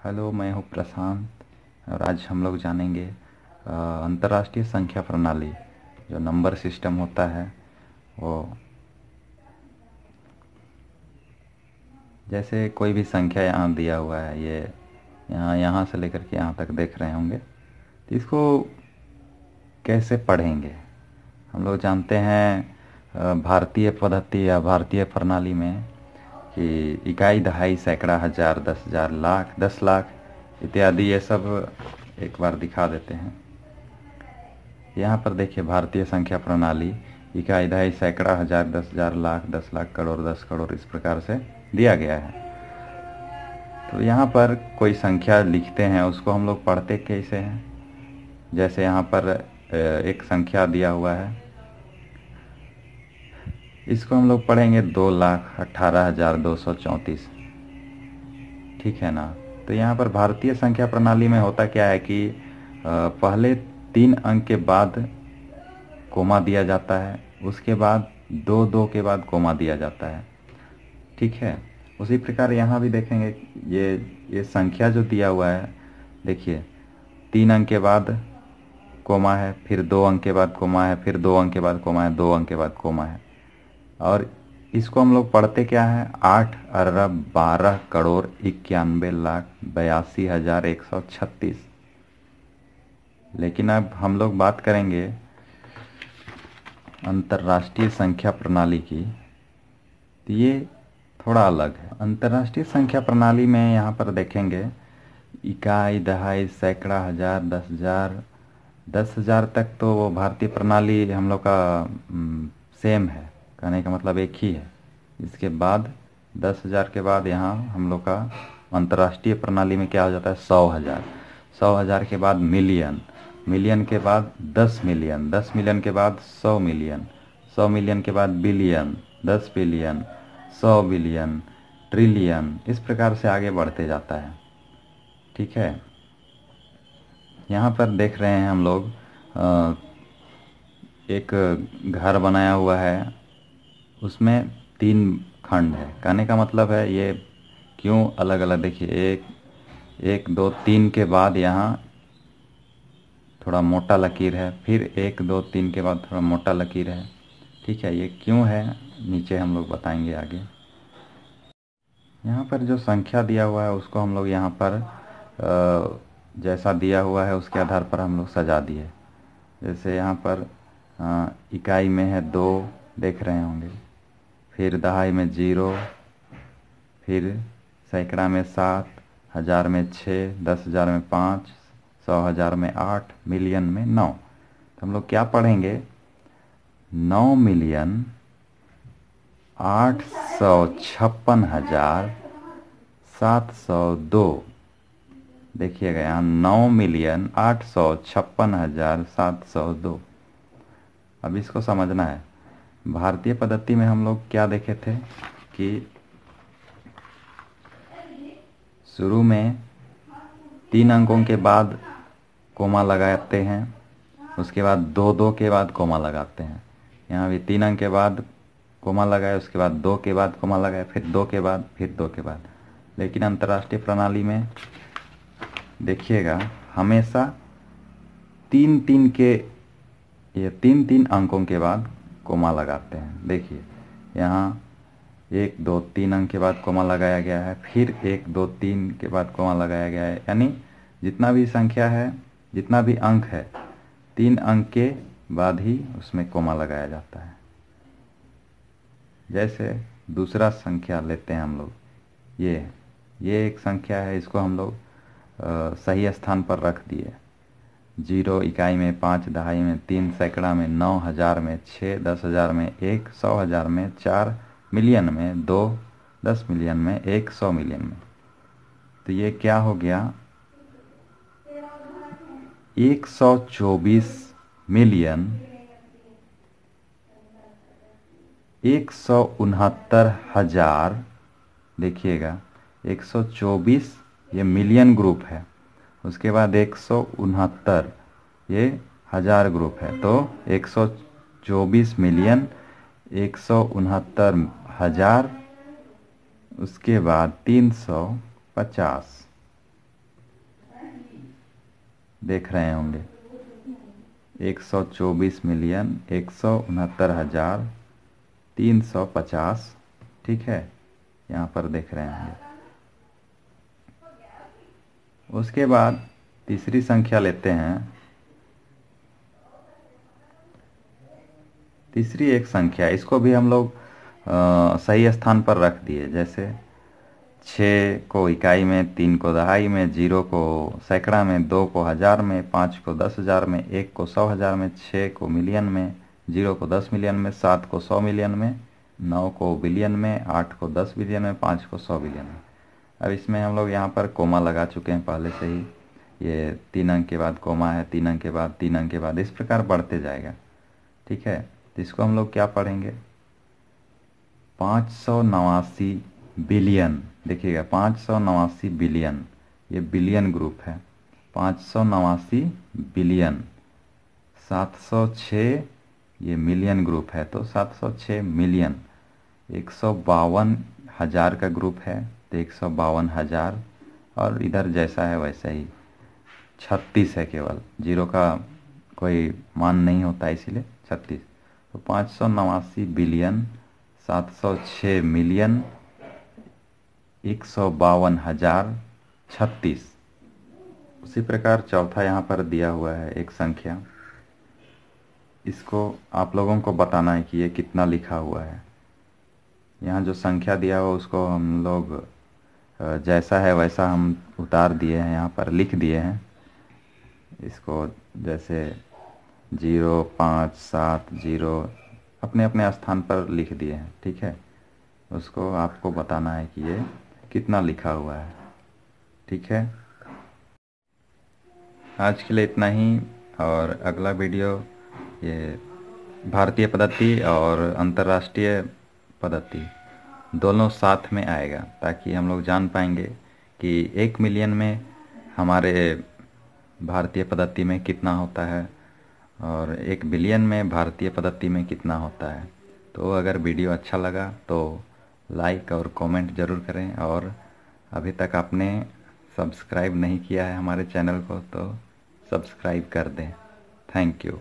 Hello, मैं हूँ प्रशांत और आज हम लोग जानेंगे अंतर्राष्ट्रीय संख्या प्रणाली जो नंबर सिस्टम होता है वो। जैसे कोई भी संख्या यहाँ दिया हुआ है, ये यहाँ से लेकर के यहाँ तक देख रहे होंगे, तो इसको कैसे पढ़ेंगे। हम लोग जानते हैं भारतीय पद्धति या भारतीय प्रणाली में कि इकाई, दहाई, सैकड़ा, हजार, 10,000, लाख, 10 लाख इत्यादि ये सब एक बार दिखा देते हैं। यहाँ पर देखिए, भारतीय संख्या प्रणाली इकाई, दहाई, सैकड़ा, हजार, 10,000, लाख, 10 लाख, करोड़, 10 करोड़ इस प्रकार से दिया गया है। तो यहाँ पर कोई संख्या लिखते हैं, उसको हम लोग पढ़ते कैसे हैं। जैसे यहाँ पर एक संख्या दिया हुआ है, इसको हम लोग पढ़ेंगे 2,18,234। ठीक है ना। तो यहाँ पर भारतीय संख्या प्रणाली में होता क्या है कि पहले 3 अंक के बाद कोमा दिया जाता है, उसके बाद 2 के बाद कोमा दिया जाता है। ठीक है। उसी प्रकार यहाँ भी देखेंगे, ये संख्या जो दिया हुआ है, देखिए 3 अंक के बाद कोमा है, फिर 2 अंक के बाद कोमा है, फिर 2 अंक के बाद कोमा है, 2 अंक के बाद कोमा है। और इसको हम लोग पढ़ते क्या है, 8,12,91,82,136। लेकिन अब हम लोग बात करेंगे अंतर्राष्ट्रीय संख्या प्रणाली की, तो ये थोड़ा अलग है। अंतर्राष्ट्रीय संख्या प्रणाली में यहाँ पर देखेंगे इकाई, दहाई, सैकड़ा, हजार, 10,000, 10,000 तक तो वो भारतीय प्रणाली हम लोग का सेम है, कहने का मतलब एक ही है। इसके बाद 10,000 के बाद यहाँ हम लोग का अंतर्राष्ट्रीय प्रणाली में क्या हो जाता है, 100,000, 100,000 के बाद मिलियन, मिलियन के बाद 10 मिलियन, 10 मिलियन के बाद 100 मिलियन, 100 मिलियन के बाद बिलियन, 10 बिलियन, 100 बिलियन, ट्रिलियन, इस प्रकार से आगे बढ़ते जाता है। ठीक है। यहाँ पर देख रहे हैं हम लोग एक घर बनाया हुआ है, उसमें 3 खंड है। कहने का मतलब है ये क्यों अलग अलग, देखिए 1 2 3 के बाद यहाँ थोड़ा मोटा लकीर है, फिर 1 2 3 के बाद थोड़ा मोटा लकीर है। ठीक है, ये क्यों है नीचे हम लोग बताएंगे आगे। यहाँ पर जो संख्या दिया हुआ है उसको हम लोग यहाँ पर जैसा दिया हुआ है उसके आधार पर हम लोग सजा दिए। जैसे यहाँ पर इकाई में है 2, देख रहे होंगे, फिर दहाई में 0, फिर सैकड़ा में 7, हजार में 6, 10,000 में 5, 100,000 में 8, मिलियन में 9। तो हम लोग क्या पढ़ेंगे, 9,856,702। देखिएगा यहाँ 9,856,702। अब इसको समझना है। भारतीय पद्धति में हम लोग क्या देखे थे कि शुरू में 3 अंकों के बाद कोमा लगाते हैं, उसके बाद 2 के बाद कोमा लगाते हैं। यहाँ भी 3 अंक के बाद कोमा लगाए, उसके बाद 2 के बाद कोमा लगाए, फिर 2 के बाद, फिर 2 के बाद। लेकिन अंतर्राष्ट्रीय प्रणाली में देखिएगा हमेशा 3 के, ये 3 अंकों के बाद कोमा लगाते हैं। देखिए यहाँ 1 2 3 अंक के बाद कोमा लगाया गया है, फिर 1 2 3 के बाद कोमा लगाया गया है। यानी जितना भी संख्या है, जितना भी अंक है, 3 अंक के बाद ही उसमें कोमा लगाया जाता है। जैसे दूसरा संख्या लेते हैं हम लोग, ये एक संख्या है, इसको हम लोग सही स्थान पर रख दिए। 0 इकाई में 5, दहाई में 3, सैकड़ा में 9, हजार में 6, 10,000 में 1, 100,000 में 4, मिलियन में 2, 10 मिलियन में 1, 100 मिलियन में। तो ये क्या हो गया, 124 मिलियन 169,000। देखिएगा 124 ये मिलियन ग्रुप है, उसके बाद 169 ये हजार ग्रुप है। तो 124 मिलियन 169,000, उसके बाद 350। देख रहे होंगे 124,169,350, ठीक है, यहाँ पर देख रहे होंगे। उसके बाद तीसरी संख्या लेते हैं। तीसरी एक संख्या, इसको भी हम लोग सही स्थान पर रख दिए। जैसे 6 को इकाई में, 3 को दहाई में, 0 को सैकड़ा में, 2 को हजार में, 5 को 10,000 में, 1 को 100,000 में, 6 को मिलियन में, 0 को 10 मिलियन में, 7 को 100 मिलियन में, 9 को बिलियन में, 8 को 10 बिलियन में, 5 को 100 बिलियन में। अब इसमें हम लोग यहाँ पर कोमा लगा चुके हैं पहले से ही। ये 3 अंक के बाद कोमा है, 3 अंक के बाद, 3 अंक के बाद, इस प्रकार बढ़ते जाएगा, ठीक है। तो इसको हम लोग क्या पढ़ेंगे? 589 बिलियन। देखिएगा 589 बिलियन, ये बिलियन ग्रुप है। 589 बिलियन। 706 ये मिलियन ग्रुप है, तो 706 मिलियन। 152,000 का ग्रुप है, तो 152,000। और इधर जैसा है वैसा ही 36 है, केवल 0 का कोई मान नहीं होता, इसीलिए 36। तो 589 बिलियन, 706 मिलियन, 152,036। उसी प्रकार चौथा यहाँ पर दिया हुआ है एक संख्या, इसको आप लोगों को बताना है कि ये कितना लिखा हुआ है। यहाँ जो संख्या दिया हुआ उसको हम लोग जैसा है वैसा हम उतार दिए हैं, यहाँ पर लिख दिए हैं इसको। जैसे 0, 5, 7, 0 अपने अपने स्थान पर लिख दिए हैं, ठीक है। उसको आपको बताना है कि ये कितना लिखा हुआ है, ठीक है। आज के लिए इतना ही, और अगला वीडियो ये भारतीय पद्धति और अंतर्राष्ट्रीय पद्धति दोनों साथ में आएगा, ताकि हम लोग जान पाएंगे कि 1 मिलियन में हमारे भारतीय पद्धति में कितना होता है और 1 बिलियन में भारतीय पद्धति में कितना होता है। तो अगर वीडियो अच्छा लगा तो लाइक और कमेंट ज़रूर करें, और अभी तक आपने सब्सक्राइब नहीं किया है हमारे चैनल को तो सब्सक्राइब कर दें। Thank you.